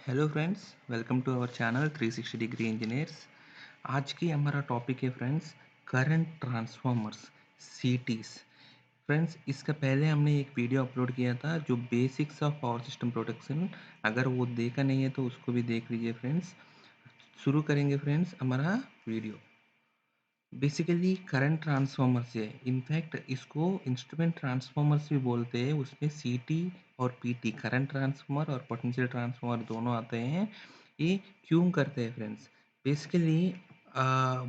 Hello friends, welcome to our channel 360 degree engineers. आज की हमारा टॉपिक है friends, current transformers, CTs. Friends, इसका पहले हमने एक वीडियो अपलोड किया था जो basics of power system protection. अगर वो देखा नहीं है तो उसको भी देख लीजिए फ्रेंड्स। शुरू करेंगे फ्रेंड्स हमारा वीडियो। बेसिकली करंट ट्रांसफॉर्मर्स है, इनफैक्ट इसको इंस्ट्रूमेंट ट्रांसफॉर्मर्स भी बोलते हैं। उसमें सीटी और पीटी, करंट ट्रांसफॉर्मर और पोटेंशियल ट्रांसफॉर्मर दोनों आते हैं। ये क्यों करते हैं फ्रेंड्स? बेसिकली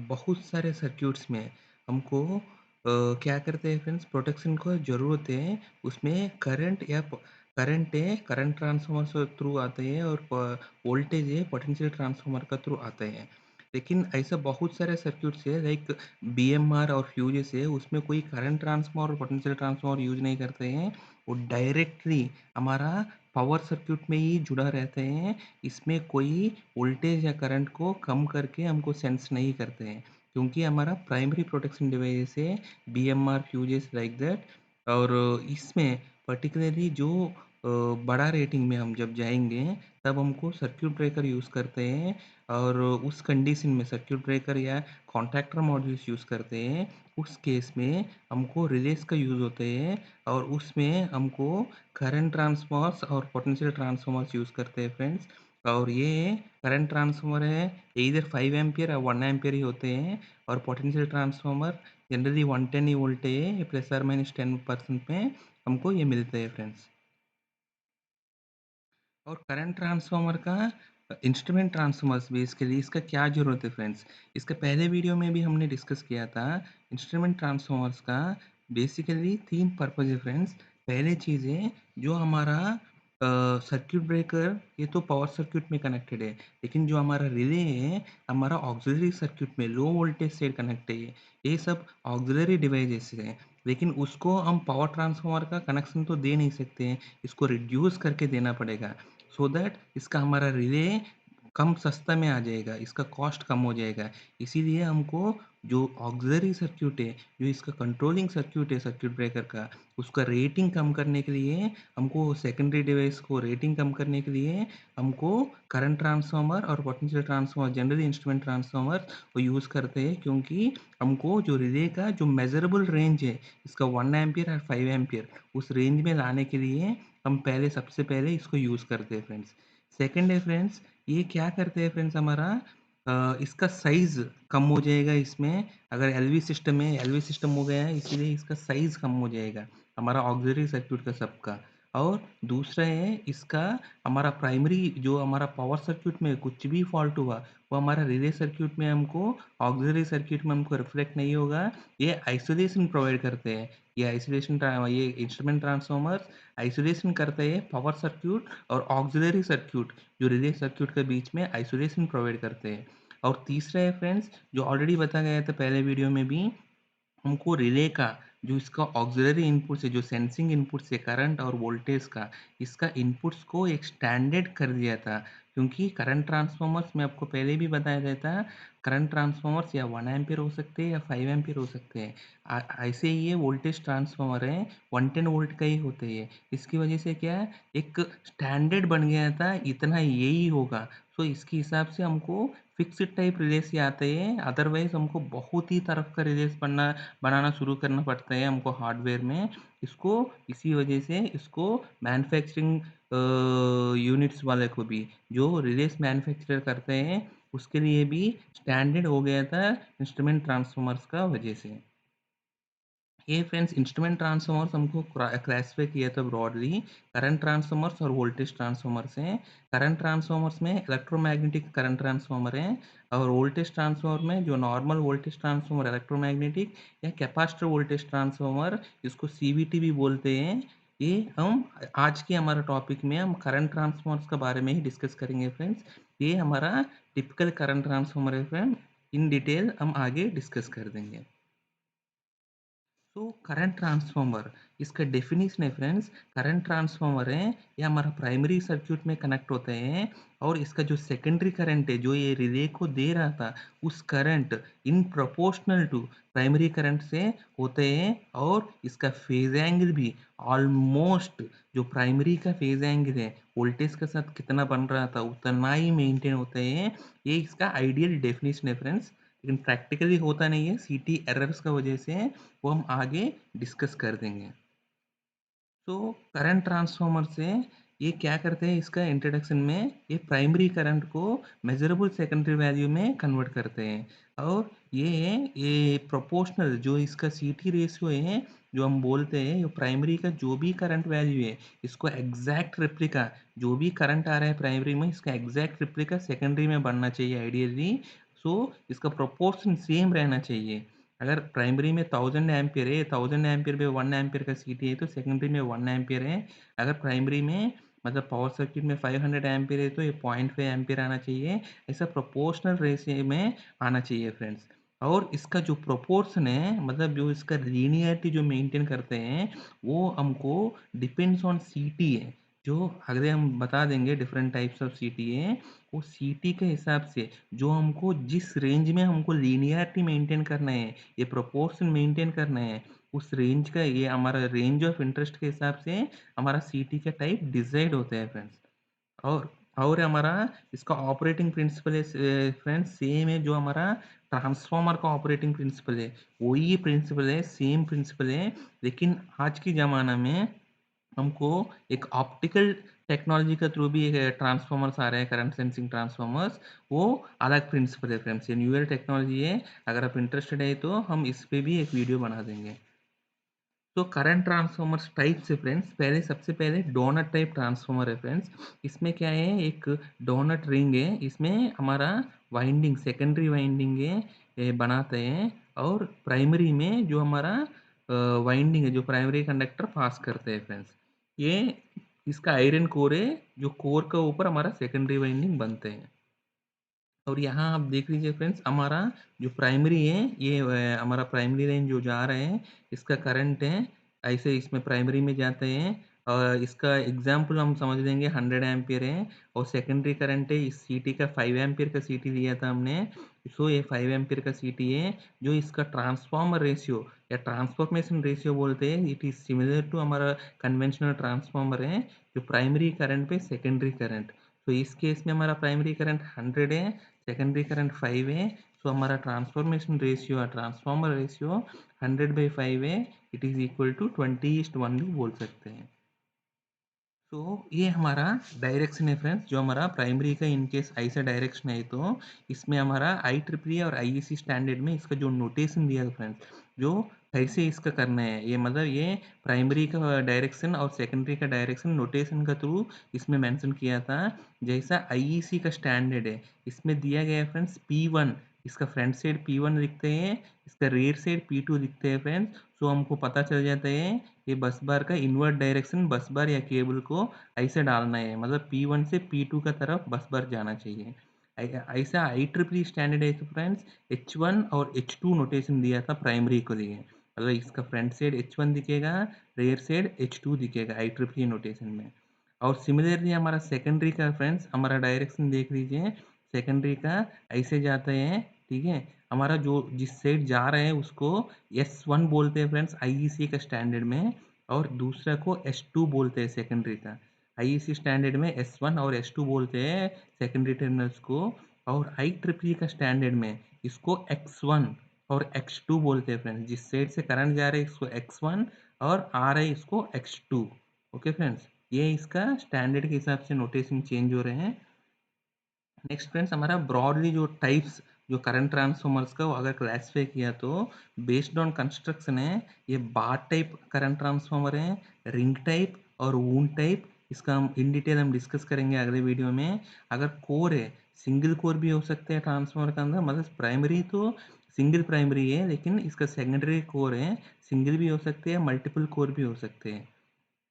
बहुत सारे सर्क्यूट्स में हमको क्या करते हैं फ्रेंड्स, प्रोटेक्शन को ज़रूरत है। उसमें करंट या करंट है, करंट ट्रांसफॉर्मर के थ्रू आते हैं, और वोल्टेज है, पोटेंशियल ट्रांसफॉर्मर का थ्रू आते हैं। लेकिन ऐसा बहुत सारे सर्क्यूट्स है, लाइक बीएमआर और फ्यूजेस है, उसमें कोई करंट ट्रांसफार्मर और पोटेंशियल ट्रांसफार्मर यूज नहीं करते हैं। वो डायरेक्टली हमारा पावर सर्क्यूट में ही जुड़ा रहते हैं। इसमें कोई वोल्टेज या करंट को कम करके हमको सेंस नहीं करते हैं, क्योंकि हमारा प्राइमरी प्रोटेक्शन डिवाइस है बीएमआर फ्यूजेस लाइक दैट। और इसमें पर्टिकुलरली जो बड़ा रेटिंग में हम जब जाएंगे तब हमको सर्क्यूट ब्रेकर यूज़ करते हैं। और उस कंडीशन में सर्क्यूट ब्रेकर या कॉन्टैक्टर मॉड्यूल्स यूज़ करते हैं। उस केस में हमको रिलेस का यूज़ होते हैं, और उसमें हमको करंट ट्रांसफॉर्मर्स और पोटेंशियल ट्रांसफॉर्मर्स यूज़ करते हैं फ्रेंड्स। और ये करंट ट्रांसफॉर्मर है, इधर 5 एम्पियर या 1 एम्पियर ही होते हैं। और पोटेंशियल ट्रांसफॉर्मर जनरली 110 ही वोल्ट है, प्लस और माइनस 10% में हमको ये मिलते हैं फ्रेंड्स। और करंट ट्रांसफार्मर का इंस्ट्रूमेंट ट्रांसफार्मर्स बेसिकली इसका क्या ज़रूरत है फ्रेंड्स? इसका पहले वीडियो में भी हमने डिस्कस किया था। इंस्ट्रूमेंट ट्रांसफार्मर्स का बेसिकली 3 पर्पज़ है फ्रेंड्स। पहले चीज़ है, जो हमारा सर्किट ब्रेकर, ये तो पावर सर्किट में कनेक्टेड है, लेकिन जो हमारा रिले है, हमारा ऑक्सिलरी सर्किट में लो वोल्टेज से कनेक्ट है। ये सब ऑक्सिलरी डिवाइसेस हैं, लेकिन उसको हम पावर ट्रांसफार्मर का कनेक्शन तो दे नहीं सकते हैं, इसको रिड्यूस करके देना पड़ेगा। सो दैट इसका हमारा रिले कम सस्ता में आ जाएगा, इसका कॉस्ट कम हो जाएगा। इसीलिए हमको जो ऑक्सिलरी सर्किट है, जो इसका कंट्रोलिंग सर्किट है सर्किट ब्रेकर का, उसका रेटिंग कम करने के लिए, हमको सेकेंडरी डिवाइस को रेटिंग कम करने के लिए हमको करंट ट्रांसफार्मर और potential transformer, generally instrument transformer वो यूज़ करते हैं। क्योंकि हमको जो रिले का जो मेजरेबल रेंज है, इसका 1 एम्पियर और 5 एम्पियर, उस रेंज में लाने के लिए हम सबसे पहले इसको यूज़ करते हैं फ्रेंड्स। सेकंड है फ्रेंड्स, ये क्या करते हैं फ्रेंड्स, हमारा इसका साइज़ कम हो जाएगा इसमें। अगर एलवी सिस्टम है, एलवी सिस्टम हो गया है, इसीलिए इसका साइज़ कम हो जाएगा हमारा ऑक्सिलरी सर्किट का सबका। और दूसरा है इसका, हमारा प्राइमरी जो हमारा पावर सर्किट में कुछ भी फॉल्ट हुआ, वो हमारा रिले सर्किट में हमको, ऑक्सिलरी सर्किट में हमको रिफ्लेक्ट नहीं होगा। ये आइसोलेशन प्रोवाइड करते हैं। ये इंस्ट्रूमेंट ट्रांसफार्मर्स आइसोलेशन करते हैं पावर सर्किट और ऑक्सिलरी सर्किट, जो रिले सर्किट के बीच में आइसोलेशन प्रोवाइड करते हैं। और तीसरा है फ्रेंड्स, जो ऑलरेडी बताया गया था पहले वीडियो में भी, हमको रिले का जो इसका ऑक्सिलरी इनपुट्स है, जो सेंसिंग इनपुट्स है करंट और वोल्टेज का, इसका इनपुट्स को एक स्टैंडर्ड कर दिया था। क्योंकि करंट ट्रांसफार्मर्स में आपको पहले भी बताया गया था, करंट ट्रांसफार्मर्स या 1 एम्पीयर हो सकते हैं या 5 एम्पीयर हो सकते हैं। ऐसे ही ये वोल्टेज ट्रांसफार्मर है, 110 वोल्ट का ही होते हैं। इसकी वजह से क्या है, एक स्टैंडर्ड बन गया था, इतना यही होगा। सो इसके हिसाब से हमको फिक्स्ड टाइप रिलेस ही आते हैं। अदरवाइज हमको बहुत ही तरफ का रिलेस बनाना शुरू करना पड़ता है हमको हार्डवेयर में। इसको इसी वजह से इसको मैन्युफैक्चरिंग यूनिट्स वाले को भी, जो रिलेस मैन्युफैक्चर करते हैं, उसके लिए भी स्टैंडर्ड हो गया था इंस्ट्रूमेंट ट्रांसफार्मर्स का वजह से। ये फ्रेंड्स इंस्ट्रूमेंट ट्रांसफार्मर्स हमको क्लासिफाई किया था ब्रॉडली। करंट ट्रांसफार्मर्स और वोल्टेज ट्रांसफार्मर्स हैं। करंट ट्रांसफार्मर्स में इलेक्ट्रोमैग्नेटिक करंट ट्रांसफार्मर है, और वोल्टेज ट्रांसफार्मर में जो नॉर्मल वोल्टेज ट्रांसफार्मर इलेक्ट्रोमैग्नेटिक या कैपेसिटर वोल्टेज ट्रांसफार्मर, इसको सीवीटी भी बोलते हैं। ये हम आज के हमारा टॉपिक में हम करंट ट्रांसफार्मर्स के बारे में ही डिस्कस करेंगे फ्रेंड्स। ये हमारा टिपिकल करंट ट्रांसफार्मर है फ्रेंड, इन डिटेल हम आगे डिस्कस कर देंगे। तो करंट ट्रांसफॉर्मर, इसका डेफिनेशन है फ्रेंड्स, करंट ट्रांसफॉर्मर है ये हमारा प्राइमरी सर्किट में कनेक्ट होते हैं, और इसका जो सेकेंडरी करंट है जो ये रिले को दे रहा था, उस current in proportional to primary current से होते हैं, और इसका फेज एंगल भी ऑलमोस्ट जो प्राइमरी का फेज एंगल है वोल्टेज के साथ कितना बन रहा था उतना ही मेंटेन होते हैं। ये इसका आइडियल डेफिनेशन है फ्रेंड्स, लेकिन प्रैक्टिकली होता नहीं है सीटी एरर्स का वजह से, वो हम आगे डिस्कस कर देंगे। तो करंट ट्रांसफार्मर से ये क्या करते हैं, इसका इंट्रोडक्शन में ये प्राइमरी करंट को मेजरेबल सेकेंडरी वैल्यू में कन्वर्ट करते हैं, और ये प्रोपोर्शनल जो इसका सीटी रेशियो है, जो हम बोलते हैं ये प्राइमरी का जो भी करंट वैल्यू है इसको एग्जैक्ट रिप्लिका, जो भी करंट आ रहा है प्राइमरी में इसका एग्जैक्ट रिप्लिका सेकेंडरी में बनना चाहिए आइडियली। सो इसका प्रोपोर्शन सेम रहना चाहिए। अगर प्राइमरी में 1000 एम्पियर है, 1000 एम्पियर में 1 एम्पियर का सीटी है तो सेकेंडरी में 1 एम्पियर है। अगर प्राइमरी में मतलब पावर सर्किट में 500 एम्पियर है तो ये 0.5 एम्पियर आना चाहिए। ऐसा प्रोपोर्शनल रेशियो में आना चाहिए फ्रेंड्स। और इसका जो प्रोपोर्शन है, मतलब जो इसका लीनियरिटी जो मेंटेन करते हैं, वो हमको डिपेंड्स ऑन सीटी है। जो अगले हम बता देंगे डिफरेंट टाइप्स ऑफ सीटी है, वो सीटी के हिसाब से जो हमको जिस रेंज में हमको लीनियरिटी मेंटेन करना है, ये प्रोपोर्शन मेंटेन करना है, उस रेंज का ये हमारा रेंज ऑफ इंटरेस्ट के हिसाब से हमारा सीटी का टाइप डिसाइड होता है फ्रेंड्स। और और हमारा इसका ऑपरेटिंग प्रिंसिपल है फ्रेंड्स, सेम है जो हमारा ट्रांसफार्मर का ऑपरेटिंग प्रिंसिपल है, वही प्रिंसिपल है, सेम प्रिंसिपल है। लेकिन आज के ज़माना में हमको एक ऑप्टिकल टेक्नोलॉजी के थ्रू भी ट्रांसफॉर्मर्स आ रहे हैं, करंट सेंसिंग ट्रांसफॉर्मर्स, वो अलग प्रिंसिपल है फ्रेंड्स, ये न्यूअर टेक्नोलॉजी है। अगर आप इंटरेस्टेड है तो हम इस पे भी एक वीडियो बना देंगे। तो करंट ट्रांसफॉर्मर्स टाइप से फ्रेंड्स, पहले सबसे पहले डोनट टाइप ट्रांसफॉर्मर है फ्रेंड्स। इसमें क्या है, एक डोनट रिंग है, इसमें हमारा वाइंडिंग सेकेंडरी वाइंडिंग है ये बनाते हैं, और प्राइमरी में जो हमारा वाइंडिंग है जो प्राइमरी कंडक्टर पास करते हैं फ्रेंड्स, ये इसका आयरन कोर है, जो कोर का ऊपर हमारा सेकेंडरी वाइंडिंग बनते हैं। और यहाँ आप देख लीजिए फ्रेंड्स, हमारा जो प्राइमरी है ये हमारा प्राइमरी लाइन जो जा रहे हैं इसका करंट है, ऐसे इसमें प्राइमरी में जाते हैं। और इसका एग्जांपल हम समझ लेंगे 100 एम्पियर है, और सेकेंडरी करंट है इस सीटी का 5 एम्पियर का सीटी लिया था हमने। सो ये 5 एम्पियर का सीटी है, जो इसका ट्रांसफॉर्मर रेशियो या ट्रांसफॉर्मेशन रेशियो बोलते हैं, इट इज सिमिलर टू हमारा कन्वेंशनल ट्रांसफॉर्मर है, जो प्राइमरी करंट पे सेकेंडरी करंट। तो इस केस में हमारा प्राइमरी करंट 100 है, सेकेंडरी करंट 5 है। सो हमारा ट्रांसफॉर्मेशन रेशियो या ट्रांसफॉर्मर रेशियो 100/5 है, इट इज इक्वल टू 20:1 भी बोल सकते हैं। तो ये हमारा डायरेक्शन है फ्रेंड्स, जो हमारा प्राइमरी का इन केस ऐसा डायरेक्शन है, तो इसमें हमारा IEEE और IEC स्टैंडर्ड में इसका जो नोटेशन दिया है फ्रेंड्स, जो कैसे इसका करना है, ये मतलब ये प्राइमरी का डायरेक्शन और सेकेंडरी का डायरेक्शन नोटेशन का थ्रू इसमें मेंशन किया था। जैसा IEC का स्टैंडर्ड है, इसमें दिया गया है फ्रेंड्स P1, इसका फ्रंट साइड P1 लिखते हैं, इसका रेयर साइड P2 लिखते हैं फ्रेंड्स। सो हमको पता चल जाता है ये बस बार का इन्वर्ट डायरेक्शन बस बार या केबल को ऐसे डालना है, मतलब P1 से P2 का तरफ बस बार जाना चाहिए। ऐसा IEEE स्टैंडर्ड है तो फ्रेंड्स H1 और H2 नोटेशन दिया था प्राइमरी को लिए, मतलब इसका फ्रंट साइड H1 दिखेगा, रेयर साइड H2 दिखेगा IEEE नोटेशन में। और सिमिलरली हमारा सेकेंडरी का फ्रेंड्स, हमारा डायरेक्शन देख लीजिए, सेकेंडरी का ऐसे जाते हैं, ठीक है। हमारा जो जिस साइड जा रहे हैं उसको S1 बोलते हैं फ्रेंड्स IEC का स्टैंडर्ड में, और दूसरा को S2 बोलते हैं सेकेंडरी का। IEC स्टैंडर्ड में S1 और S2 बोलते हैं सेकेंडरी टर्मिनल्स को, और IEEE का स्टैंडर्ड में इसको X1 और X2 बोलते हैं फ्रेंड्स, जिस साइड से करंट जा रहा है इसको X1 और आ रहा है इसको X2। ओके फ्रेंड्स, ये इसका स्टैंडर्ड के हिसाब से नोटेशन चेंज हो रहे हैं। नेक्स्ट फ्रेंड्स, हमारा ब्रॉडली जो टाइप्स जो करंट ट्रांसफॉर्मर्स का वो अगर क्लासीफाई किया तो बेस्ड ऑन कंस्ट्रक्शन है, ये बार टाइप करंट ट्रांसफॉर्मर है, रिंग टाइप और वूंड टाइप। इसका हम इन डिटेल हम डिस्कस करेंगे अगले वीडियो में। अगर कोर है, सिंगल कोर भी हो सकते हैं ट्रांसफॉर्मर के अंदर, मतलब प्राइमरी तो सिंगल प्राइमरी है, लेकिन इसका सेकेंडरी कोर है, सिंगल भी हो सकते हैं, मल्टीपल कोर भी हो सकते हैं।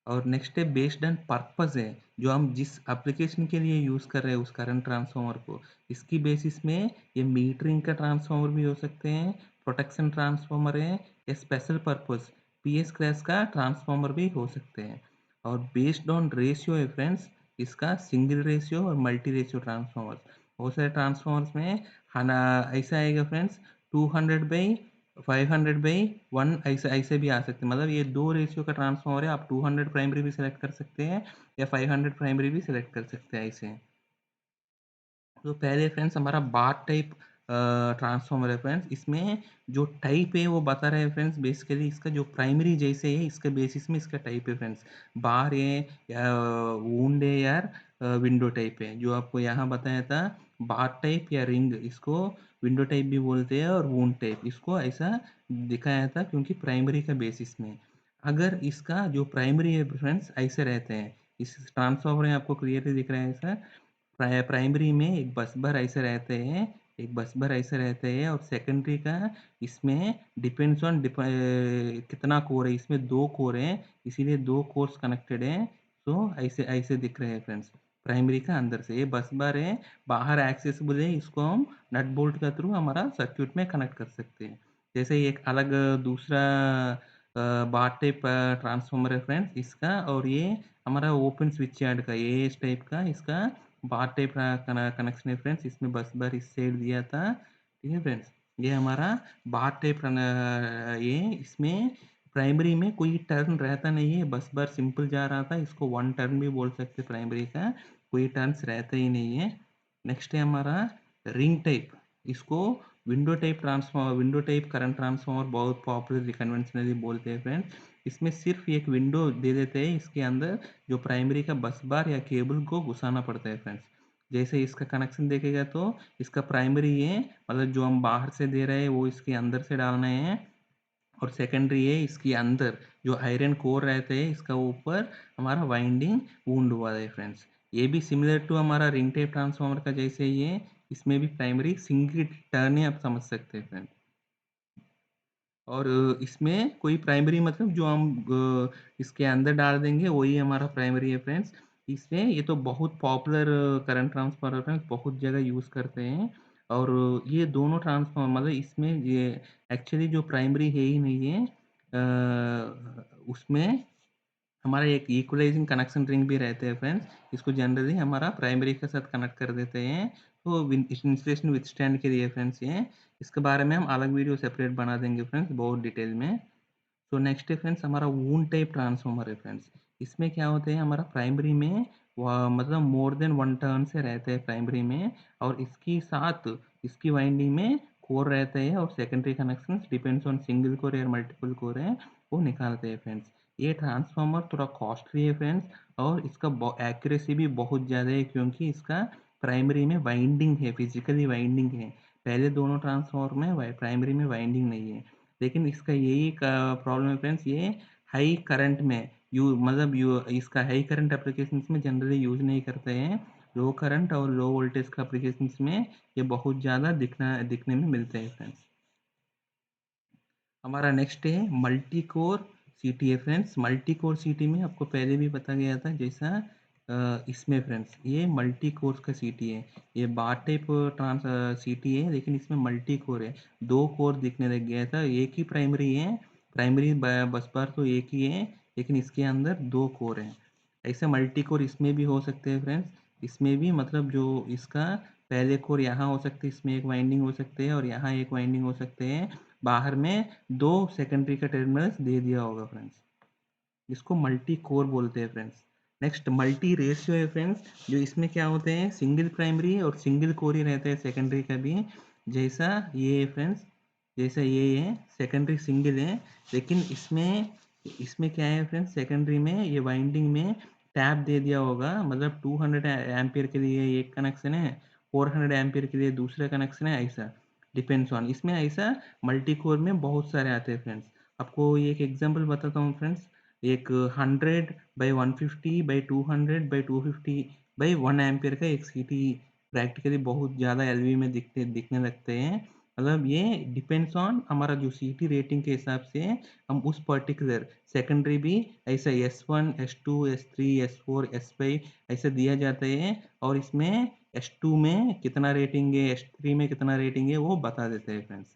और नेक्स्ट है बेस्ड ऑन पर्पस है, जो हम जिस एप्लीकेशन के लिए यूज़ कर रहे हैं उस करंट ट्रांसफार्मर को, इसकी बेसिस में ये मीटरिंग का ट्रांसफार्मर भी हो सकते हैं, प्रोटेक्शन ट्रांसफार्मर है या स्पेशल पर्पस पीएस क्लास का ट्रांसफार्मर भी हो सकते हैं। और बेस्ड ऑन रेशियो है फ्रेंड्स, इसका सिंगल रेशियो और मल्टी रेशियो ट्रांसफार्मर। बहुत सारे ट्रांसफार्मर्स में खाना ऐसा आएगा फ्रेंड्स, 200/500/1 ऐसे ऐसे भी आ सकते हैं। मतलब ये दो रेशियो का ट्रांसफार्मर है, आप 200 प्राइमरी भी सिलेक्ट कर सकते हैं या 500 प्राइमरी भी सिलेक्ट कर सकते हैं ऐसे। तो पहले फ्रेंड्स हमारा बार टाइप ट्रांसफार्मर है फ्रेंड्स। इसमें जो टाइप है वो बता रहे हैं फ्रेंड्स, बेसिकली इसका जो प्राइमरी जैसे है इसके बेसिस में इसका टाइप है फ्रेंड्स। बार है या वुंड है यार विंडो टाइप है। जो आपको यहाँ बताया था बार टाइप या रिंग, इसको विंडो टाइप भी बोलते हैं और वुंड टाइप इसको ऐसा दिखाया था, क्योंकि प्राइमरी का बेसिस में। अगर इसका जो प्राइमरी है फ्रेंड्स ऐसे रहते हैं, इस ट्रांसफार्मर में आपको क्लियरली दिख रहा है ऐसा। प्राइमरी में एक बस बार ऐसे रहते हैं, एक बस बार ऐसे रहते हैं, और सेकेंडरी का इसमें डिपेंड्स ऑन कितना कोर है। इसमें दो कोर हैं, इसीलिए दो कोर्स कनेक्टेड हैं। तो ऐसे ऐसे दिख रहे हैं फ्रेंड्स। प्राइमरी का अंदर से ये बस बार है, बाहर एक्सेसिबल है, इसको हम नट बोल्ट के थ्रू हमारा सर्क्यूट में कनेक्ट कर सकते हैं। जैसे एक अलग दूसरा बार टाइप ट्रांसफार्मर है फ्रेंड्स इसका, और ये हमारा ओपन स्विच यार्ड का ये इस टाइप का इसका बार टाइप कनेक्शन है फ्रेंड्स। इसमें बस बार इस साइड दिया था, ठीक है फ्रेंड्स। ये हमारा बार टाइप ये इसमें प्राइमरी में कोई टर्न रहता नहीं है, बस बार सिंपल जा रहा था। इसको वन टर्न भी बोल सकते प्राइमरी का, कोई टर्न्स रहता ही नहीं है। नेक्स्ट है हमारा रिंग टाइप। इसको window type transformer, window type current transformer बहुत पॉपुलर कन्वेंशनली बोलते हैं फ्रेंड्स। इसमें सिर्फ एक विंडो दे देते हैं, इसके अंदर जो प्राइमरी का बस बार या केबल को घुसाना पड़ता है फ्रेंड्स। जैसे इसका कनेक्शन देखेगा तो इसका प्राइमरी है, मतलब जो हम बाहर से दे रहे हैं वो इसके अंदर से डालना है, और सेकेंडरी है इसके अंदर जो आयरन कोर रहते हैं इसका ऊपर हमारा वाइंडिंग वुंड हुआ है फ्रेंड्स। ये भी सिमिलर टू हमारा रिंग टाइप ट्रांसफार्मर का जैसे ही है, इसमें भी प्राइमरी सिंगल टर्न है, आप समझ सकते हैं फ्रेंड्स। और इसमें कोई प्राइमरी मतलब जो हम इसके अंदर डाल देंगे वही हमारा प्राइमरी है फ्रेंड्स। इसमें ये तो बहुत पॉपुलर करंट ट्रांसफार्मर फ्रेंड्स, बहुत जगह यूज़ करते हैं। और ये दोनों ट्रांसफार्मर मतलब इसमें ये एक्चुअली जो प्राइमरी है ही नहीं है, उसमें हमारा एक इक्वलाइजिंग कनेक्शन रिंग भी रहते हैं फ्रेंड्स। इसको जनरली हमारा प्राइमरी के साथ कनेक्ट कर देते हैं, तो इंसुलेशन विथस्टैंड के लिए फ्रेंड्स ये। इसके बारे में हम अलग वीडियो सेपरेट बना देंगे फ्रेंड्स बहुत डिटेल में। तो नेक्स्ट है फ्रेंड्स हमारा वून टाइप ट्रांसफार्मर है फ्रेंड्स। इसमें क्या होते हैं हमारा प्राइमरी में मतलब मोर देन वन टर्न से रहते हैं प्राइमरी में, और इसकी साथ इसकी वाइंडिंग में कोर रहते हैं, और secondary connection depends on single core या मल्टीपल कोर है वो निकालते हैं फ्रेंड्स। ये ट्रांसफार्मर थोड़ा कॉस्टली है फ्रेंड्स, और इसका एक्यूरेसी भी बहुत ज़्यादा है, क्योंकि इसका प्राइमरी में वाइंडिंग है, फिजिकली वाइंडिंग है। पहले दोनों ट्रांसफार्मर में प्राइमरी में वाइंडिंग नहीं है। लेकिन इसका यही प्रॉब्लम है फ्रेंड्स, ये हाई करंट में मतलब इसका हाई करंट एप्लीकेशंस में जनरली यूज़ नहीं करते हैं। लो करंट और लो वोल्टेज का एप्लीकेशंस में ये बहुत ज़्यादा दिखने में मिलते हैं फ्रेंड्स। हमारा नेक्स्ट है मल्टी कोर सीटी है फ्रेंड्स। मल्टी कोर सीटी में आपको पहले भी बता गया था जैसा इसमें फ्रेंड्स ये मल्टी कोर का सीटी है। ये बार टाइप ट्रांस सीटी है, लेकिन इसमें मल्टी कोर है, दो कोर दिखने लग गया था। एक ही प्राइमरी है, प्राइमरी बस बार तो एक ही है, लेकिन इसके अंदर दो कोर हैं। ऐसे मल्टी कोर इसमें भी हो सकते हैं फ्रेंड्स। इसमें भी मतलब जो इसका पहले कोर यहाँ हो सकते हैं, इसमें एक वाइंडिंग हो सकते हैं, और यहाँ एक वाइंडिंग हो सकते हैं। बाहर में दो सेकेंडरी का टर्मिनल्स दे दिया होगा फ्रेंड्स, इसको मल्टी कोर बोलते हैं फ्रेंड्स। नेक्स्ट मल्टी रेशियो है फ्रेंड्स। जो इसमें क्या होते हैं सिंगल प्राइमरी और सिंगल कोर ही रहते हैं सेकेंडरी का भी। जैसा ये है फ्रेंड्स, जैसा ये है सेकेंडरी सिंगल है, लेकिन इसमें इसमें क्या है फ्रेंड्स, सेकेंडरी में ये वाइंडिंग में टैप दे दिया होगा। मतलब 200 एम्पियर के लिए एक कनेक्शन है, 400 एम्पियर के लिए दूसरा कनेक्शन है, ऐसा डिपेंड्स ऑन। इसमें ऐसा मल्टी कोर में बहुत सारे आते हैं फ्रेंड्स। आपको एक एग्जांपल बताता हूँ फ्रेंड्स। एक 100/150/200/250/1 एम्पियर का एक सीटी प्रैक्टिकली बहुत ज़्यादा एलवी में दिखने लगते हैं। मतलब ये डिपेंड्स ऑन हमारा जो सीटी रेटिंग के हिसाब से हम उस पर्टिकुलर सेकेंडरी भी ऐसा S1 S2 S3 S4 S5 ऐसे दिया जाता है, और इसमें S2 में कितना रेटिंग है S3 में कितना रेटिंग है वो बता देते हैं फ्रेंड्स।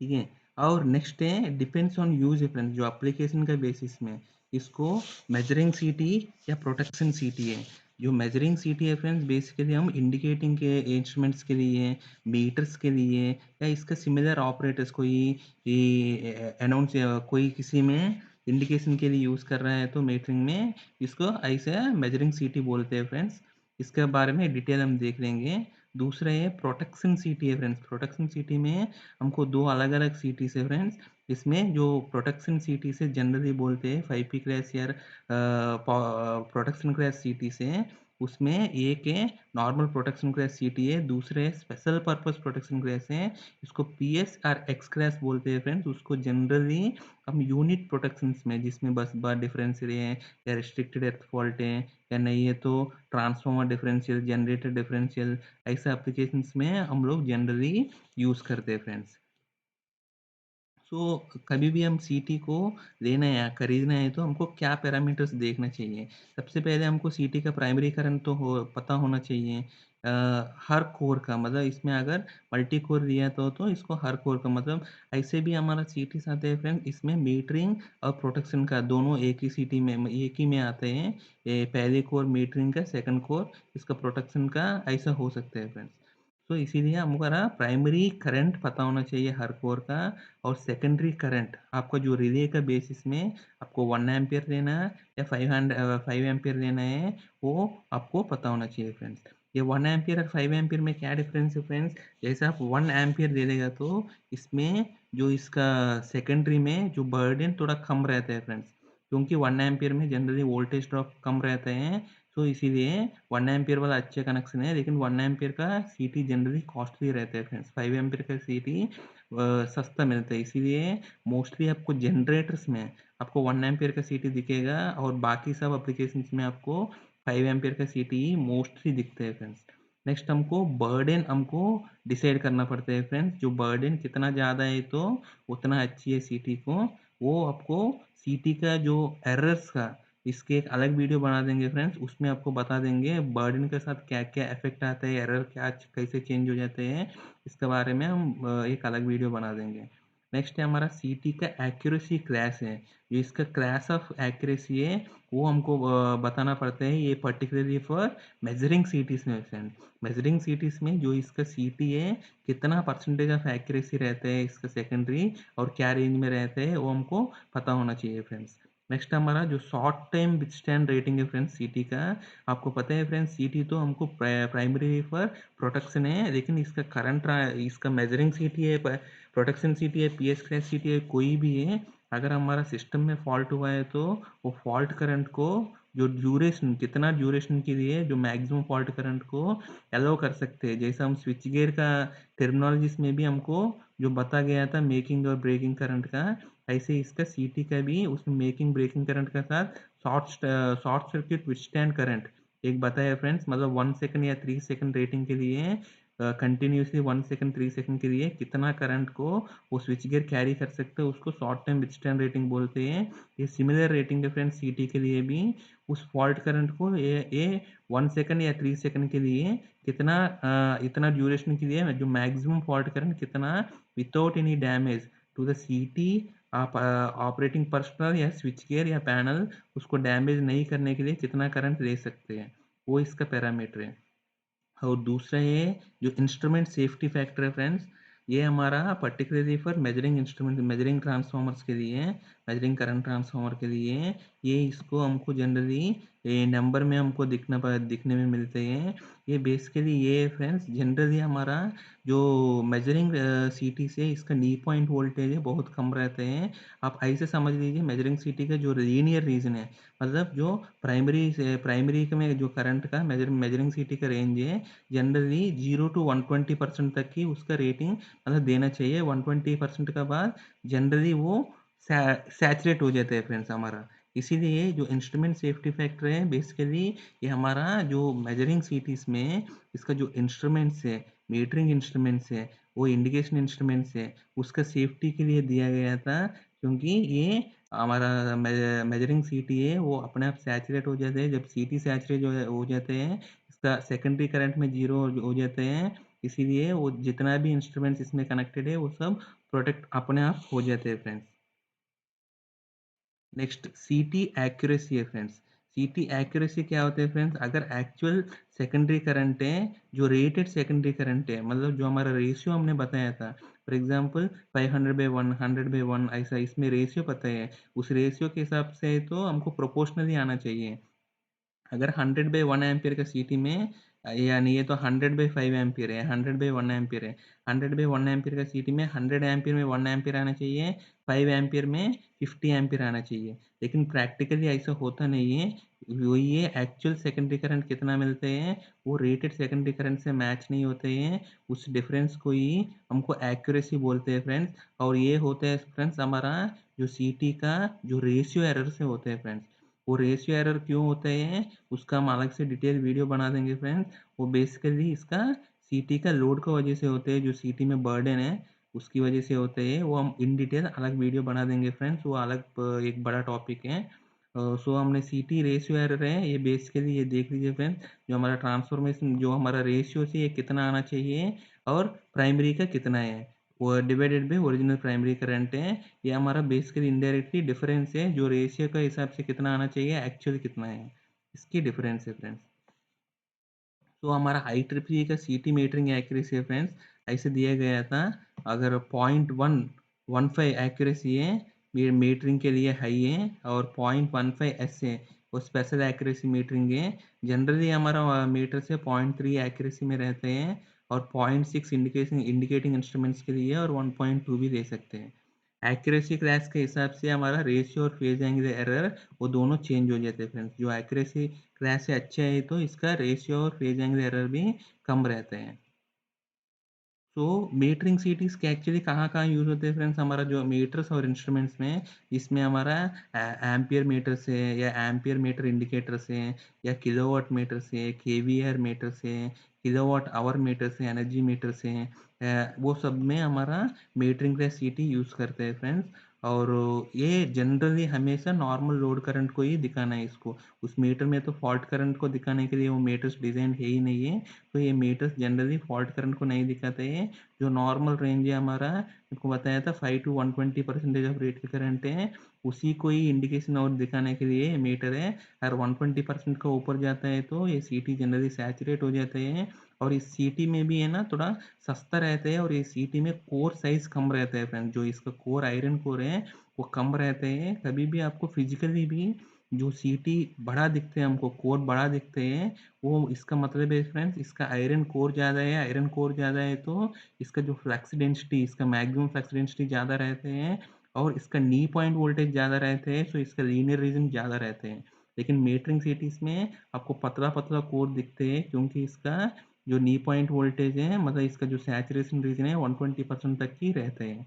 ठीक है? और नेक्स्ट है डिपेंड्स ऑन यूज़ फ्रेंड्स, जो एप्लीकेशन का बेसिस में इसको मेजरिंग सीटी या प्रोटेक्शन सीटी है। जो मेजरिंग सीटी है फ्रेंड्स, बेसिकली हम इंडिकेटिंग के इंस्ट्रूमेंट्स के लिए, मीटर्स के लिए या इसका सिमिलर ऑपरेटर्स कोई अनाउंस कोई किसी में इंडिकेशन के लिए यूज़ कर रहा है तो मीटरिंग में इसको ऐसे मेजरिंग सीटी बोलते हैं फ्रेंड्स। इसके बारे में डिटेल हम देख लेंगे। दूसरा है प्रोटेक्शन सीटी है फ्रेंड्स। प्रोटेक्शन सीटी में हमको दो अलग अलग सीटी से फ्रेंड्स, इसमें जो प्रोटेक्शन सीटी से जनरली बोलते हैं 5P क्लास या प्रोटेक्शन क्लास सीटी से, उसमें एक है नॉर्मल प्रोटेक्शन क्लास सीटी है, दूसरे है स्पेशल पर्पस प्रोटेक्शन क्लास है। इसको पीएस और एक्स क्लास बोलते हैं फ्रेंड्स। उसको जनरली हम यूनिट प्रोटेक्शन में, जिसमें बस बार डिफरेंशियल है या रिस्ट्रिक्टेड एर्थ फॉल्ट है या नहीं है तो ट्रांसफार्मर डिफरेंशियल, जनरेटर डिफरेंशियल, ऐसे एप्लीकेशंस में हम लोग जनरली यूज़ करते हैं फ्रेंड्स। कभी भी हम सीटी को लेना है या खरीदना है तो हमको क्या पैरामीटर्स देखना चाहिए। सबसे पहले हमको सीटी का प्राइमरी करंट तो हो पता होना चाहिए। हर कोर का मतलब, इसमें अगर मल्टी कोर लिया तो इसको हर कोर का मतलब, ऐसे भी हमारा सीटी आते हैं फ्रेंड, इसमें मीटरिंग और प्रोटेक्शन का दोनों एक ही सीटी में एक ही में आते हैं। ये पहले कोर मीटरिंग का, सेकंड कोर इसका प्रोटेक्शन का, ऐसा हो सकता है फ्रेंड्स। तो इसीलिए हमको ना प्राइमरी करंट पता होना चाहिए हर कोर का, और सेकेंडरी करंट आपका जो रिले का बेसिस में आपको 1 एम्पियर लेना है या 5 एम्पियर लेना है, वो आपको पता होना चाहिए फ्रेंड्स। ये 1 एम्पियर और 5 एम्पियर में क्या डिफरेंस है फ्रेंड्स? जैसे आप 1 एम्पियर ले लेगा तो इसमें जो इसका सेकेंडरी में जो बर्डन थोड़ा कम रहता है फ्रेंड्स, क्योंकि 1 एम्पियर में जनरली वोल्टेज ड्रॉप कम रहते हैं। तो इसीलिए 1 एम्पियर वाला अच्छे कनेक्शन है, लेकिन 1 एम्पियर का सीटी जनरली कॉस्टली रहता है फ्रेंड्स। 5 एम्पियर का सीटी सस्ता मिलता है, इसीलिए मोस्टली आपको जनरेटर्स में आपको 1 एम्पियर का सीटी दिखेगा, और बाकी सब एप्लीकेशंस में आपको 5 एम्पियर का सीटी मोस्टली दिखते हैं फ्रेंड्स। नेक्स्ट हमको बर्डन हमको डिसाइड करना पड़ता है फ्रेंड्स। जो बर्डन कितना ज़्यादा है तो उतना अच्छी है सीटी को, वो आपको सीटी का जो एरर्स का, इसके एक अलग वीडियो बना देंगे फ्रेंड्स, उसमें आपको बता देंगे बर्डन के साथ क्या क्या इफेक्ट आता है, एरर क्या कैसे चेंज हो जाते हैं, इसके बारे में हम एक अलग वीडियो बना देंगे। नेक्स्ट है हमारा सीटी का एक्यूरेसी क्लास है। जो इसका क्लास ऑफ एक्यूरेसी है वो हमको बताना पड़ता है, ये पर्टिकुलरली फॉर मेजरिंग सीटीज में फ्रेंड। मेजरिंग सीटीज में जो इसका सीटी है, कितना परसेंटेज ऑफ एक्यूरेसी रहता है इसका सेकेंडरी, और क्या रेंज में रहता है, वो हमको पता होना चाहिए फ्रेंड्स। नेक्स्ट हमारा जो शॉर्ट टाइम विथस्टैंड रेटिंग है फ्रेंड्स सीटी का, आपको पता है फ्रेंड्स सीटी तो हमको प्राइमरी पर प्रोटेक्शन है, लेकिन इसका करंट इसका मेजरिंग सीटी है, प्रोटेक्शन सीटी है, पीएस क्लास सीटी है, कोई भी है, अगर हमारा सिस्टम में फॉल्ट हुआ है तो वो फॉल्ट करंट को, जो ड्यूरेशन कितना ड्यूरेशन के लिए जो मैक्सिमम फॉल्ट करंट को अलाउ कर सकते हैं। जैसे हम स्विच गियर का टर्मिनोलॉजीज में भी हमको जो बता गया था मेकिंग और ब्रेकिंग करंट का, ऐसे इसका सीटी का भी उसमें मेकिंग ब्रेकिंग करंट के साथ शॉर्ट सर्किट विथस्टैंड करंट एक बताया फ्रेंड्स। मतलब 1 सेकंड या 3 सेकंड रेटिंग के लिए कंटिन्यूसली 1 सेकंड 3 सेकंड के लिए कितना करंट को वो स्विच गियर कैरी कर सकते हैं, उसको शॉर्ट टाइम विथस्टैंड रेटिंग बोलते हैं। ये सिमिलर रेटिंग है फ्रेंड्स सीटी के लिए भी। उस फॉल्ट करंट को ये 1 सेकंड या 3 सेकंड के लिए कितना इतना ड्यूरेशन के लिए जो मैक्सिमम फॉल्ट करंट कितना without any damage to the CT, आप ऑपरेटिंग पर्सनल या स्विच गियर या पैनल उसको डैमेज नहीं करने के लिए कितना करंट ले सकते हैं, वो इसका पैरामीटर है। और दूसरा है जो इंस्ट्रूमेंट सेफ्टी फैक्टर है फ्रेंड्स, ये हमारा particularly for measuring instrument, measuring transformers के लिए, मेजरिंग करंट ट्रांसफार्मर के लिए, ये इसको हमको जनरली ये नंबर में हमको दिखने में मिलते हैं। ये बेसिकली ये फ्रेंड्स जनरली हमारा जो मेजरिंग सीटी से इसका नी पॉइंट वोल्टेज है बहुत कम रहते हैं। आप ऐसे समझ लीजिए मेजरिंग सीटी का जो लीनियर रीजन है, मतलब जो प्राइमरी में जो करंट का मेजरिंग सीटी का रेंज है, जनरली 0 to 120% तक की उसका रेटिंग मतलब देना चाहिए। 120% का बाद जनरली वो सैचुरेट हो जाता है फ्रेंड्स हमारा। इसीलिए जो इंस्ट्रूमेंट सेफ्टी फैक्टर है बेसिकली, ये हमारा जो मेजरिंग सीटीज में इसका जो इंस्ट्रूमेंट्स है, मीटरिंग इंस्ट्रूमेंट्स है, वो इंडिकेशन इंस्ट्रूमेंट्स है, उसका सेफ्टी के लिए दिया गया था। क्योंकि ये हमारा मेजरिंग सीटी है वो अपने आप सैचुरेट हो जाते हैं। जब सीटी सैचुरेट हो जाते हैं, इसका सेकेंडरी करंट में जीरो हो जाते हैं, इसीलिए वो जितना भी इंस्ट्रूमेंट्स इसमें कनेक्टेड है वो सब प्रोटेक्ट अपने आप हो जाते हैं फ्रेंड्स। नेक्स्ट सीटी एक्यूरेसी है फ्रेंड्स। सीटी एक्यूरेसी क्या होता है फ्रेंड्स, अगर एक्चुअल सेकेंडरी करंट है, जो रेटेड सेकेंडरी करंट है, मतलब जो हमारा रेशियो हमने बताया था, फॉर एग्जांपल 500/1, 100/1, ऐसा इसमें रेशियो पता है, उस रेशियो के हिसाब से तो हमको प्रोपोर्शनली आना चाहिए। अगर 100/1 एम्पियर का सीटी में यानी ये तो 100/5 एम्पियर है, 100/1 एम्पियर है, 100/1 एम्पियर का सीटी में 100 एम्पियर में 1 एम्पियर आना चाहिए, 5 एम्पियर में 50 एम्पियर आना चाहिए। लेकिन प्रैक्टिकली ऐसा होता नहीं है। वही है, एक्चुअल सेकेंडरी करंट कितना मिलते हैं वो रेटेड सेकेंडरी करंट से मैच नहीं होते हैं। उस डिफरेंस को ही हमको एक्यूरेसी बोलते हैं फ्रेंड्स। और ये होता है फ्रेंड्स हमारा जो सीटी का जो रेशियो एरर से होते हैं फ्रेंड्स। वो रेशियो एरर क्यों होते हैं उसका हम अलग से डिटेल वीडियो बना देंगे फ्रेंड्स। वो बेसिकली इसका सीटी का लोड की वजह से होते हैं, जो सीटी में बर्डन है उसकी वजह से होते हैं। वो हम इन डिटेल अलग वीडियो बना देंगे फ्रेंड्स, वो अलग एक बड़ा टॉपिक है। सो हमने सीटी रेशियो एरर है, ये बेसिकली ये देख लीजिए फ्रेंड्स, जो हमारा ट्रांसफॉर्मेशन जो हमारा रेशियो से ये कितना आना चाहिए और प्राइमरी का कितना है, वो divided by original primary current है। ये हमारा बेसिकली इनडायरेक्टली डिफरेंस है, जो रेशियो का हिसाब से कितना आना चाहिए एक्चुअल कितना है, इसकी डिफरेंस है फ्रेंड्स। तो हमारा IEEE का सीटी मीटरिंग एक्यूरेसी है फ्रेंड्स, ऐसे दिया गया था। अगर 0.115 एक्यूरेसी है ये मीटरिंग के लिए हाई है, और 0.15 है वो स्पेशल एक्यूरेसी मीटरिंग है। जनरली हमारा मीटर से 0.3 एक्यूरेसी में रहते हैं, और 0.6 इंडिकेशन इंडिकेटिंग इंस्ट्रूमेंट्स के लिए, और 1.2 भी दे सकते हैं। एक्यूरेसी क्लास के हिसाब से हमारा रेशियो और फेज एंगल एरर वो दोनों चेंज हो जाते हैं फ्रेंड्स। जो एक्यूरेसी क्लास से अच्छा है तो इसका रेशियो और फेज एंगल एरर भी कम रहते हैं। तो मीटरिंग सीटीज के एक्चुअली कहाँ कहाँ यूज होते हैं फ्रेंड्स, हमारा जो मीटर्स और इंस्ट्रूमेंट्स में, इसमें हमारा एम्पियर मीटर से, या एम्पियर मीटर इंडिकेटर से, या किलोवाट मीटर से, केवीआर मीटर से, किलोवाट आवर मीटर से, एनर्जी मीटर से, वो सब में हमारा मीटरिंग का सीटी यूज करते हैं फ्रेंड्स। और ये जनरली हमेशा नॉर्मल लोड करंट को ही दिखाना है इसको। उस मीटर में तो फॉल्ट करंट को दिखाने के लिए वो मीटर्स डिजाइन है ही नहीं है। तो ये मीटर्स जनरली फॉल्ट करंट को नहीं दिखाते हैं। जो नॉर्मल रेंज है हमारा, आपको बताया था 5 to 120% ऑफ रेट के करंट है, उसी को ही इंडिकेशन और दिखाने के लिए मीटर है। अगर 120% का ऊपर जाता है तो ये सीटी जनरली सैचुरेट हो जाते हैं। और इस सीटी में भी है ना थोड़ा सस्ता रहता है, और ये सीटी में कोर साइज कम रहता है फ्रेंड। जो इसका कोर आयरन कोर है वो कम रहते हैं। कभी भी आपको फिजिकली भी जो सीटी बड़ा दिखते हैं, हमको कोर बड़ा दिखते हैं, वो इसका मतलब है फ्रेंड्स इसका आयरन कोर ज़्यादा है। आयरन कोर ज़्यादा है तो इसका जो फ्लक्स डेंसिटी, इसका मैक्सिमम फ्लक्स डेंसिटी ज़्यादा रहते हैं, और इसका नी पॉइंट वोल्टेज ज़्यादा रहते हैं, तो इसका लीनियर रीजन ज़्यादा रहते हैं। लेकिन मेटरिंग सिटीज में आपको पतला पतला कोर दिखते हैं, क्योंकि इसका जो नी पॉइंट वोल्टेज है, मतलब इसका जो सैचुरेशन रीजन है 120% तक ही रहते हैं।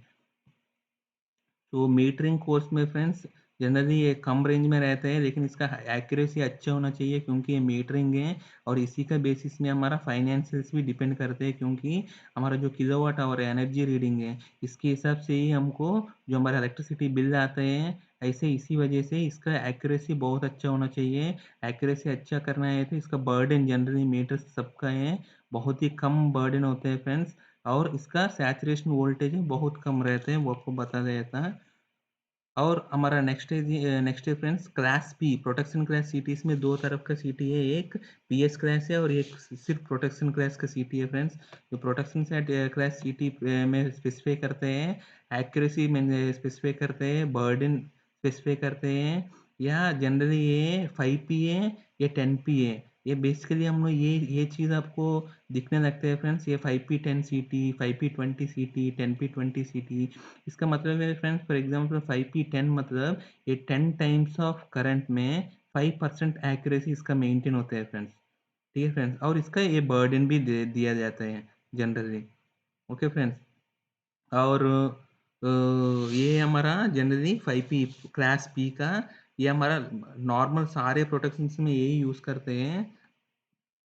तो मीटरिंग कोर्स में फ्रेंड्स जनरली ये कम रेंज में रहता है, लेकिन इसका एक्यूरेसी अच्छा होना चाहिए, क्योंकि ये मीटरिंग है। और इसी का बेसिस में हमारा फाइनेंशियल्स भी डिपेंड करते हैं, क्योंकि हमारा जो किलोवाट आवर एनर्जी रीडिंग है, इसके हिसाब से ही हमको जो हमारा इलेक्ट्रिसिटी बिल आते हैं। ऐसे इसी वजह से इसका एक्यूरेसी बहुत अच्छा होना चाहिए। एक्यूरेसी अच्छा करना है तो इसका बर्डन जनरली मीटर सबका है, बहुत ही कम बर्डन होते हैं फ्रेंड्स। और इसका सैचुरेशन वोल्टेज बहुत कम रहते हैं, वो आपको बता देता है। और हमारा नेक्स्ट है friends class P protection class सीटी। इसमें दो तरफ का सीटी है, एक पीएस क्लास है और एक सिर्फ प्रोटेक्शन क्लास का सीटी है फ्रेंड्स। जो प्रोटेक्शन क्लास सीटी में स्पेसिफाई करते हैं, एक्यूरेसी में स्पेसिफाई करते हैं, बर्डन स्पेसिफाई करते हैं, या जनरली ये 5P है या 10P है। ये बेसिकली हम लोग ये चीज़ आपको दिखने लगते हैं फ्रेंड्स, ये 5P10 CT, 5P20 CT, 10P20 CT। इसका मतलब है फ्रेंड्स, फॉर एग्जांपल 5P10 मतलब ये 10 टाइम्स ऑफ करंट में 5% एक्यूरेसी इसका मेंटेन होता है फ्रेंड्स। ठीक है फ्रेंड्स, और इसका ये बर्डन भी दिया जाता है जनरली। Okay friends. और ये हमारा जनरली 5P क्लास पी का, ये हमारा नॉर्मल सारे प्रोटेक्शन में यही यूज़ करते हैं।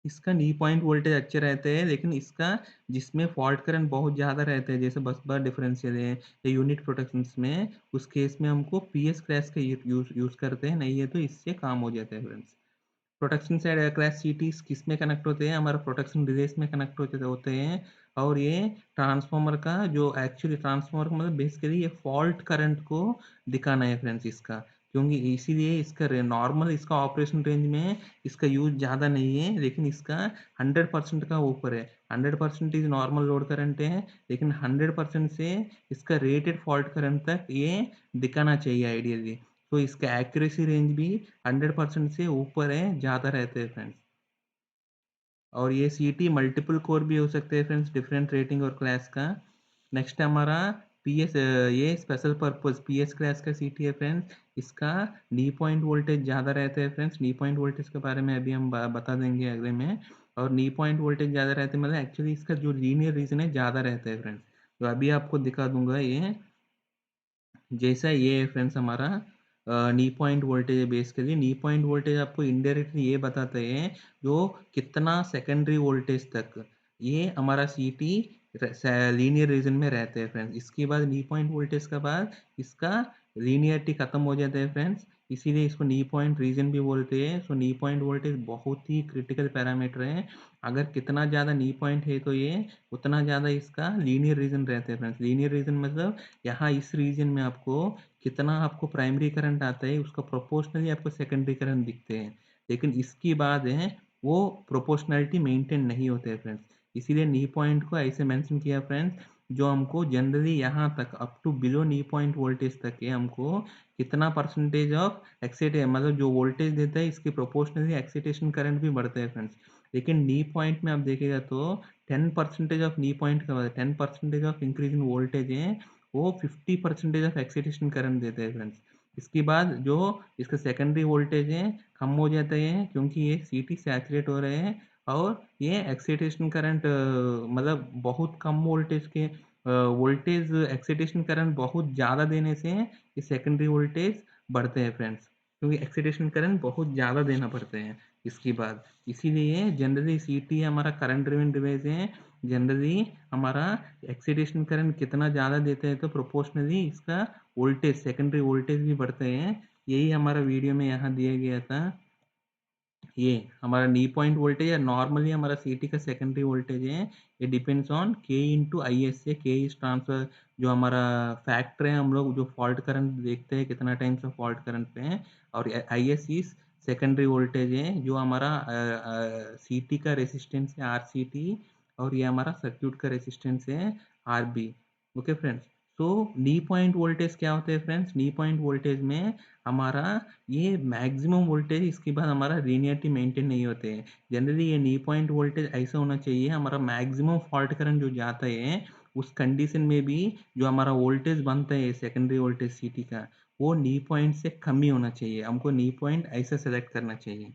इसका नी पॉइंट वोल्टेज अच्छे रहते हैं, लेकिन इसका जिसमें फॉल्ट करंट बहुत ज़्यादा रहते हैं, जैसे बस बार डिफरेंशियल है या यूनिट प्रोटेक्शंस में, उस केस में हमको पीएस क्लास का यूज़ करते हैं, नहीं है तो इससे काम हो जाता है friends. Protection side class cities किस में कनेक्ट होते हैं, हमारा प्रोटेक्शन रिलेस में कनेक्ट होते होते हैं। और ये ट्रांसफार्मर का जो एक्चुअली ट्रांसफार्मर का मतलब बेसिकली ये फॉल्ट करंट को दिखाना है फ्रेंड्स इसका, क्योंकि इसीलिए इसका नॉर्मल इसका ऑपरेशन रेंज में इसका यूज ज़्यादा नहीं है, लेकिन इसका 100% का ऊपर है। 100% इज नॉर्मल लोड करंट है, लेकिन 100% से इसका रेटेड फॉल्ट करंट तक ये दिखाना चाहिए आइडियली। तो इसका एक्यूरेसी रेंज भी 100% से ऊपर है, ज़्यादा रहते हैं फ्रेंड्स। और ये सीटी मल्टीपल कोर भी हो सकते हैं फ्रेंड्स, डिफरेंट रेटिंग और क्लास का। नेक्स्ट हमारा पीएस, ये स्पेशल पर्पस पीएस क्लास का सीटी है फ्रेंड्स। इसका नी पॉइंट वोल्टेज ज़्यादा रहते हैं फ्रेंड्स। नी पॉइंट वोल्टेज के बारे में अभी हम बता देंगे अगले में। और नी पॉइंट वोल्टेज ज़्यादा रहते हैं मतलब एक्चुअली इसका जो लीनियर रीजन है ज़्यादा रहता है फ्रेंड्स। तो अभी आपको दिखा दूंगा ये, जैसा ये है फ्रेंड्स हमारा नी पॉइंट वोल्टेज है। बेसिकली नी पॉइंट वोल्टेज आपको इनडायरेक्टली ये बताते हैं जो कितना सेकेंडरी वोल्टेज तक ये हमारा सीटी लीनियर रीजन में रहते हैं फ्रेंड्स। इसके बाद नी पॉइंट वोल्टेज के बाद इसका लीनियरिटी खत्म हो जाता है फ्रेंड्स, इसीलिए इसको नी पॉइंट रीजन भी बोलते हैं। सो नी पॉइंट वोल्टेज बहुत ही क्रिटिकल पैरामीटर है। अगर कितना ज़्यादा नी पॉइंट है तो ये उतना ज़्यादा इसका लीनियर रीजन रहते हैं फ्रेंड्स। लीनियर रीजन मतलब यहाँ इस रीजन में आपको कितना आपको प्राइमरी करंट आता है उसका प्रोपोर्शनली आपको सेकेंडरी करंट दिखते हैं, लेकिन इसकी बाद है वो प्रोपोर्शनलिटी मेंटेन नहीं होते हैं फ्रेंड्स। इसीलिए नी पॉइंट को ऐसे मेंशन किया फ्रेंड्स, जो हमको जनरली यहाँ तक up to below knee point voltage तक है हमको कितना परसेंटेज ऑफ एक्साइटे मतलब जो वोल्टेज देता है इसके प्रोपोर्शनली एक्साइटेशन करंट भी बढ़ते हैं फ्रेंड्स। लेकिन नी पॉइंट में आप देखेगा तो 10% ऑफ नी पॉइंट का 10% ऑफ इंक्रीज इन वोल्टेज है, वो 50% ऑफ एक्साइटेशन करंट देते हैं फ्रेंड्स। इसके बाद जो इसका सेकेंडरी वोल्टेज है कम हो जाते हैं, क्योंकि ये सीटी सैचुरेट हो रहे हैं। और ये एक्साइटेशन करंट मतलब बहुत कम वोल्टेज के वोल्टेज एक्साइटेशन करंट बहुत ज़्यादा देने से ये सेकेंडरी वोल्टेज बढ़ते हैं फ्रेंड्स, क्योंकि एक्साइटेशन करंट बहुत ज़्यादा देना पड़ते हैं इसके बाद। इसीलिए जनरली सीटी हमारा करंट ड्रिवन डिवाइस है। जनरली हमारा एक्साइटेशन करंट कितना ज़्यादा देते हैं तो प्रोपोर्शनली इसका वोल्टेज सेकेंडरी वोल्टेज भी बढ़ते हैं। यही हमारा वीडियो में यहाँ दिया गया था। ये हमारा नी पॉइंट वोल्टेज है, नॉर्मली हमारा सीटी का सेकेंडरी वोल्टेज है। ये डिपेंड्स ऑन के इंटू आई एस से। के इस ट्रांसफर जो हमारा फैक्टर है, हम लोग जो फॉल्ट करंट देखते हैं कितना टाइम्स ऑफ फॉल्ट करंट पे है। और आई एस इस सेकेंडरी वोल्टेज है जो हमारा सीटी का रेसिस्टेंस है आर सी टी, और ये हमारा सर्क्यूट का रेसिस्टेंस है आर बी। Okay friends. तो नी पॉइंट वोल्टेज क्या होते हैं फ्रेंड्स, नी पॉइंट वोल्टेज में हमारा ये मैक्सिमम वोल्टेज, इसके बाद हमारा लीनियरिटी मेंटेन नहीं होते हैं। जनरली ये नी पॉइंट वोल्टेज ऐसा होना चाहिए हमारा मैक्सिमम फॉल्ट करंट जो जाता है उस कंडीशन में भी जो हमारा वोल्टेज बनता है सेकेंडरी वोल्टेज सीटी का, वो नी पॉइंट से कम ही होना चाहिए। हमको नी पॉइंट ऐसा सेलेक्ट करना चाहिए।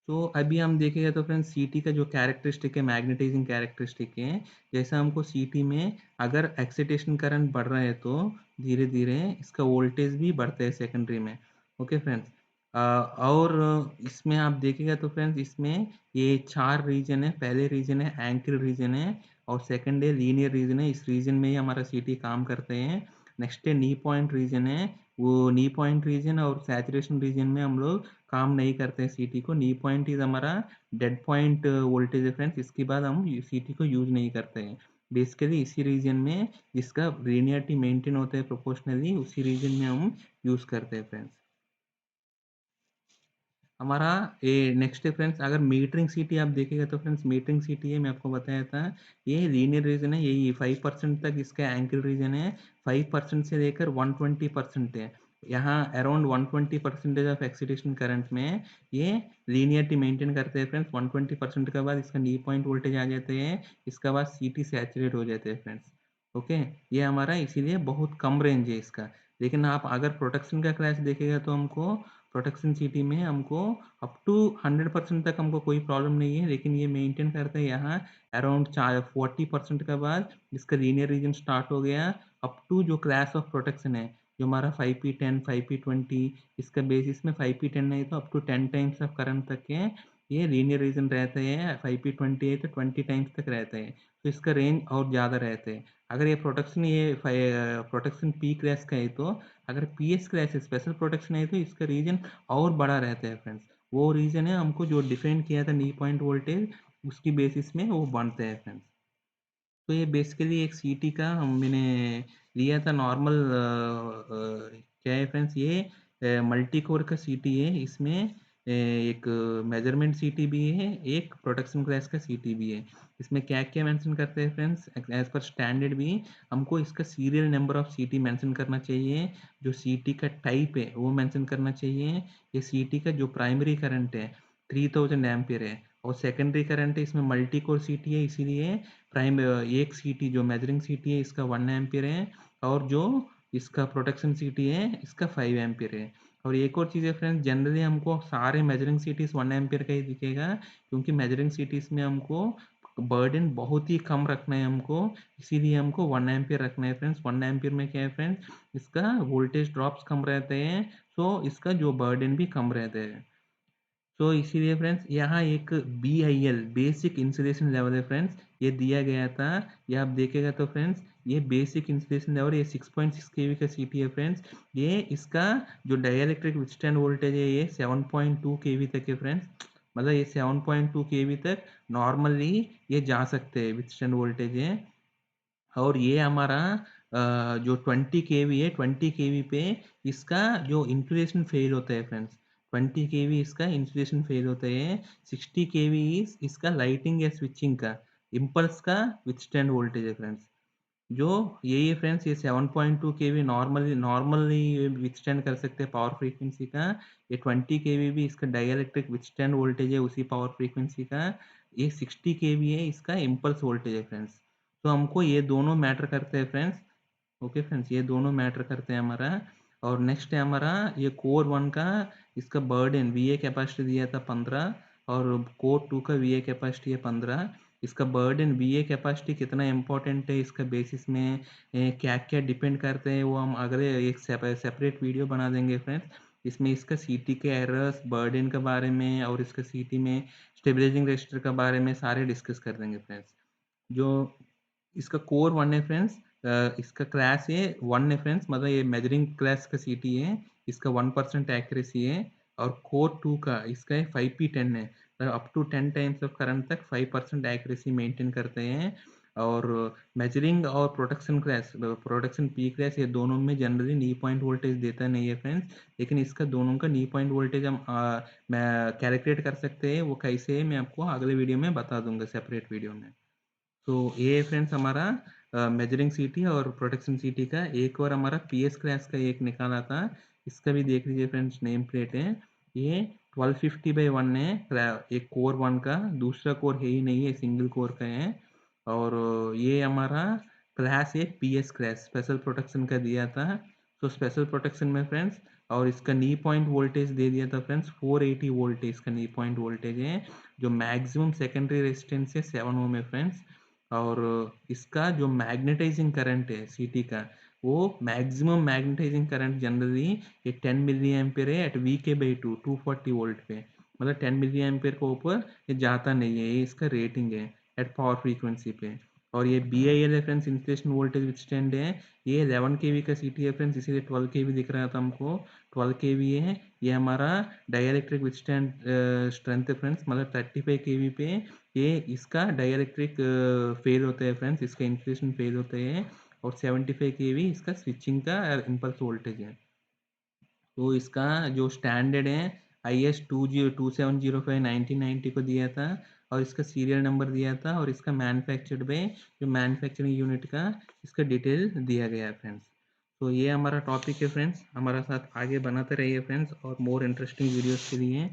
तो अभी हम देखेंगे तो फ्रेंड्स सीटी का जो कैरेक्टरिस्टिक है, मैग्नेटाइजिंग कैरेक्टरिस्टिक है। जैसा हमको सीटी में अगर एक्साइटेशन करंट बढ़ रहा है तो धीरे धीरे इसका वोल्टेज भी बढ़ता है सेकेंडरी में। Okay friends. और इसमें आप देखेगा तो फ्रेंड्स इसमें ये 4 रीजन है। पहले रीजन है एंकर रीजन है, और सेकंड है लीनियर रीजन है। इस रीजन में ही हमारा सीटी काम करते हैं। नेक्स्ट है नी पॉइंट रीजन है। वो नी पॉइंट रीजन और सैचुरेशन रीजन में हम लोग काम नहीं करते हैं सीटी को। नी पॉइंट इज हमारा डेड पॉइंट वोल्टेज है फ्रेंड्स। इसके बाद हम सीटी को यूज नहीं करते हैं। बेसिकली इसी रीजन में जिसका लीनियरिटी मेंटेन होता है प्रोपोर्शनली, उसी रीजन में हम यूज करते हैं फ्रेंड्स। हमारा ये नेक्स्ट है फ्रेंड्स, अगर मीटरिंग सीटी आप देखेगा तो फ्रेंड्स मीटरिंग सीटी है, मैं आपको बताया था ये लीनियर रीजन है। यही 5% तक इसका एंकल रीजन है। 5% से लेकर 120% है। यहाँ अराउंड 120% ऑफ एक्सीटेशन करंट में ये लीनियरिटी मेंटेन करते हैं फ्रेंड्स। 120% के बाद इसका नी पॉइंट वोल्टेज आ जाते हैं, इसका बाद सीटी सैचुरेट हो जाते हैं फ्रेंड्स। ओके, ये हमारा इसीलिए बहुत कम रेंज है इसका। लेकिन आप अगर प्रोटेक्शन का क्लास देखेगा तो हमको प्रोटेक्शन सिटी में हमको अप टू 100% तक हमको कोई प्रॉब्लम नहीं है, लेकिन ये मेंटेन करते हैं यहाँ अराउंड 40% के बाद जिसका लीनियर रीजन स्टार्ट हो गया अप टू जो क्लास ऑफ प्रोटेक्शन है जो हमारा 5P10 5P20, इसका बेसिस में 5P10 नहीं तो up to 10 times of current तक के ये लीनियर रीजन रहते हैं। 5P20 है तो 20 टाइम्स तक रहते हैं, तो इसका रेंज और ज़्यादा रहते हैं। अगर ये प्रोटेक्शन पी क्लास का है तो, अगर पीएस क्लास है स्पेशल प्रोटेक्शन है तो इसका रीजन और बड़ा रहता है फ्रेंड्स। वो रीजन है हमको जो डिफाइन किया था नी पॉइंट वोल्टेज, उसकी बेसिस में वो बनते हैं फ्रेंड्स। तो ये बेसिकली एक सीटी का मैंने लिया था नॉर्मल, क्या है फ्रेंड्स, ये मल्टी कोर का सीटी है। इसमें एक मेजरमेंट सीटी भी है, एक प्रोटेक्शन क्लास का सीटी भी है। इसमें क्या क्या मेंशन करते हैं फ्रेंड्स, एज पर स्टैंडर्ड भी हमको इसका सीरियल नंबर ऑफ सीटी मेंशन करना चाहिए, जो सीटी का टाइप है वो मेंशन करना चाहिए, ये सीटी का जो प्राइमरी करंट है 3000 एम्पियर है, और सेकेंडरी करंट है इसमें मल्टी कोर सीटी है इसीलिए एक सीटी जो मेजरिंग सीटी है इसका 1 एम्पियर है, और जो इसका प्रोटेक्शन सीटी है इसका 5 एम्पियर है। और एक और चीज़ है फ्रेंड्स, जनरली हमको सारे मेजरिंग सीटीज 1 एम्पियर का ही दिखेगा, क्योंकि मेजरिंग सीटीज में हमको बर्डन बहुत ही कम रखना है हमको, इसीलिए हमको 1 एम्पियर रखना है फ्रेंड्स। 1 एम्पियर में क्या है फ्रेंड्स, इसका वोल्टेज ड्रॉप्स कम रहते हैं, सो इसका जो बर्डन भी कम रहते हैं। तो इसीलिए फ्रेंड्स यहाँ एक BIL बेसिक इंसुलेशन लेवल है फ्रेंड्स, ये दिया गया था। ये आप देखेगा तो फ्रेंड्स, ये बेसिक इंसुलेशन लेवल, ये 6.6 केवी का सीटी है फ्रेंड्स। ये इसका जो डाइलेक्ट्रिक विथस्टैंड वोल्टेज है ये 7.2 केवी तक है फ्रेंड्स। मतलब ये 7.2 केवी तक नॉर्मली ये जा सकते हैं विथस्टैंड वोल्टेज है। और ये हमारा जो 20 केवी है, 20 केवी पे इसका जो इंसुलेशन फेल होता है फ्रेंड्स, 20 केवी इसका इंसुलेशन फेल होता है। 60 केवी इस इसका लाइटिंग या स्विचिंग का इम्पल्स का विथस्टैंड वोल्टेज है फ्रेंड्स। जो यही है फ्रेंड्स, ये 7.2 केवी नॉर्मली विथस्टैंड कर सकते हैं पावर फ्रीक्वेंसी का। ये 20 केवी भी इसका डाइलेक्ट्रिक विथस्टैंड वोल्टेज है उसी पावर फ्रीक्वेंसी का। ये 60 केवी है इसका इम्पल्स वोल्टेज है फ्रेंड्स। तो हमको ये दोनों मैटर करते हैं फ्रेंड्स। ओके फ्रेंड्स, ये दोनों मैटर करते हैं हमारा। और नेक्स्ट है हमारा ये कोर 1 का, इसका बर्डन वी ए कैपेसिटी दिया था 15, और कोर 2 का वी ए कैपेसिटी है 15। इसका बर्डन वी ए कैपेसिटी कितना इंपॉर्टेंट है इसका बेसिस में क्या क्या डिपेंड करते हैं वो हम अगले एक सेपरेट वीडियो बना देंगे फ्रेंड्स। इसमें इसका सीटी के एरर्स, बर्डन के बारे में, और इसका सीटी में स्टेबलाइजिंग रेजिस्टर के बारे में सारे डिस्कस कर देंगे फ्रेंड्स। जो इसका कोर 1 है फ्रेंड्स, इसका क्लास है 1 है फ्रेंड्स, मतलब ये मेजरिंग क्लास का सीटी है, इसका 1% एक्यूरेसी है। और कोर 2 का इसका है 5P10 है, मतलब up to 10 times of current तक 5% एक्यूरेसी मेंटेन करते हैं। और मेजरिंग और प्रोटेक्शन पी क्लास, ये दोनों में जनरली नी पॉइंट वोल्टेज देता नहीं है फ्रेंड्स, लेकिन इसका दोनों का नी पॉइंट वोल्टेज हम कैलकुलेट कर सकते हैं, वो कैसे है मैं आपको अगले वीडियो में बता दूंगा सेपरेट वीडियो में। तो ये फ्रेंड्स हमारा मेजरिंग सीटी और प्रोटेक्शन सीटी का। एक और हमारा पीएस क्लास का एक निकाला था, इसका भी देख लीजिए फ्रेंड्स, नेम प्लेट है। ये 1250/1 है, एक कोर 1 का, दूसरा कोर है ही नहीं है, सिंगल कोर का है। और ये हमारा क्लास है पीएस क्लास, स्पेशल प्रोटेक्शन का दिया था। तो स्पेशल प्रोटेक्शन में फ्रेंड्स, और इसका नी पॉइंट वोल्टेज दे दिया था फ्रेंड्स 480 वोल्ट इसका नी पॉइंट वोल्टेज है। जो मैक्सिमम सेकेंडरी रेजिस्टेंस है 7 ओम है फ्रेंड्स। और इसका जो मैग्नेटाइजिंग करंट है सीटी का, वो मैक्सिमम मैग्नेटाइजिंग करंट जनरली ये 10 मिली एम्पेयर है एट VK/2 240 वोल्ट पे, मतलब 10 मिली एम्पेयर को ऊपर ये जाता नहीं है, ये इसका रेटिंग है एट पावर फ्रीक्वेंसी पे। और ये BIL है फ्रेंड्स, इंस्टेलेशन वोल्टेज विथस्टैंड है। ये 11 केवी का सीटी है फ्रेंड्स, इसीलिए 12 केवी दिख रहा था हमको, 12 केवी है। ये हमारा डाइलेक्ट्रिक विथस्टैंड स्ट्रेंथ है फ्रेंड्स, मतलब 35 केवी पे ये इसका डाइलेक्ट्रिक फेल होते हैं फ्रेंड्स, इसका इंसुलेशन फेल होते हैं। और 75 केवी इसका स्विचिंग का इम्पल्स वोल्टेज है। तो इसका जो स्टैंडर्ड है IS 202705 1990 को दिया था, और इसका सीरियल नंबर दिया था, और इसका मैन्युफैक्चर्ड में जो मैन्युफैक्चरिंग यूनिट का इसका डिटेल दिया गया है फ्रेंड्स। तो ये हमारा टॉपिक है फ्रेंड्स, हमारा साथ आगे बनाते रहिए फ्रेंड्स, और मोर इंटरेस्टिंग वीडियोस के लिए